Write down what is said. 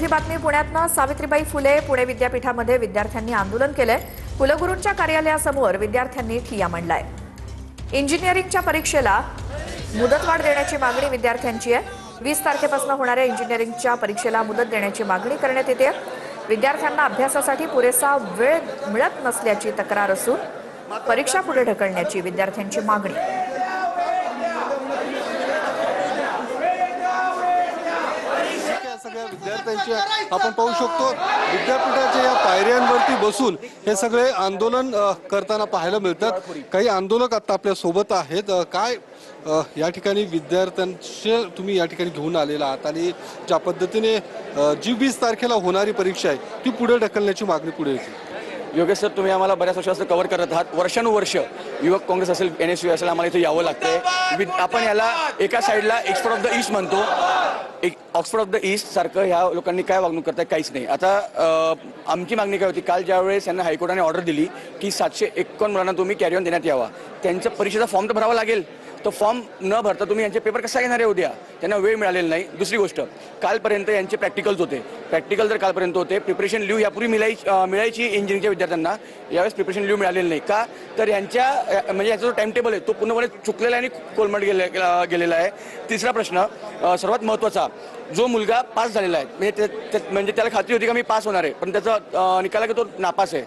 ही बातमी पुण्यातनं सावित्रीबाई फुले पुणे विद्यापीठामध्ये विद्यार्थ्यांनी आंदोलन केलंय। कुलगुरूंच्या कार्यालयासमोर विद्यार्थ्यांनी ठिय्या मांडलाय। इंजिनिअरिंगच्या परीक्षेला मुदतवाढ देण्याची मागणी विद्यार्थ्यांची आहे। 20 तारखेपासून होणाऱ्या इंजिनिअरिंगच्या परीक्षेला मुदत देण्याची मागणी करण्यात येते। विद्यार्थ्यांना अभ्यासासाठी पुरेसा वेळ मिळत नसल्याची तक्रार असून परीक्षा पुढे ढकलण्याची विद्यार्थ्यांची मागणी। सगळ्या विद्यार्थ्यांची आपण पाहू शकतो विद्यापीठाच्या या पायऱ्यांवरती बसून हे सगळे आंदोलन करताना पाहायला मिळतात। काही आंदोलक आता आपल्या सोबत आहेत। काय या ठिकाणी विद्यार्थ्यांचे तुम्ही या ठिकाणी घेऊन आलेला आहात आणि ज्या पद्धतीने जी 20 तारखेला होणारी परीक्षा आहे ती पुढे ढकलण्याची मागणी पुढे येते। योगेश सर, तुम्ही आम्हाला बऱ्याच वर्षापासून कव्हर करत आहात। वर्षानुवर्ष युवक काँग्रेस असेल, NSU असेल, आम्हाला इथे यावं लागतंय। आपण याला एका साईडला एक्सपर्ट ऑफ द ईस्ट म्हणतो, एक ऑक्सफर्ड ऑफ द ईस्ट सारखं ह्या लोकांनी काय वागणूक करताय काहीच नाही। आता आमची मागणी काय होती, काल ज्यावेळेस यांना हायकोर्टाने ऑर्डर दिली की 751 मुलांना तुम्ही कॅरी ऑन देण्यात यावा, त्यांच्या परीक्षेचा फॉर्म तर भरावा लागेल। तो फॉर्म न भरता तुम्ही यांचे पेपर कसा घेणार आहे उद्या? त्यांना वेळ मिळालेला नाही। दुसरी गोष्ट, कालपर्यंत यांचे प्रॅक्टिकल्स होते। प्रॅक्टिकल जर कालपर्यंत होते, प्रिपरेशन लीव यापूर्वी मिळायची इंजिनिअरिंगच्या विद्यार्थ्यांना, यावेळेस प्रिपरेशन लीव मिळालेली नाही का? तर यांच्या म्हणजे याचा जो टाइम टेबल आहे तो पूर्णपणे चुकलेला आहे आणि कोलमड गेलेला आहे। तिसरा प्रश्न, सर्वात महत्त्वाचा, जो मुलगा पास झालेला आहे म्हणजे त्याला खात्री होती का मी पास होणार आहे, पण त्याचा निकाल आहे की तो नापास आहे।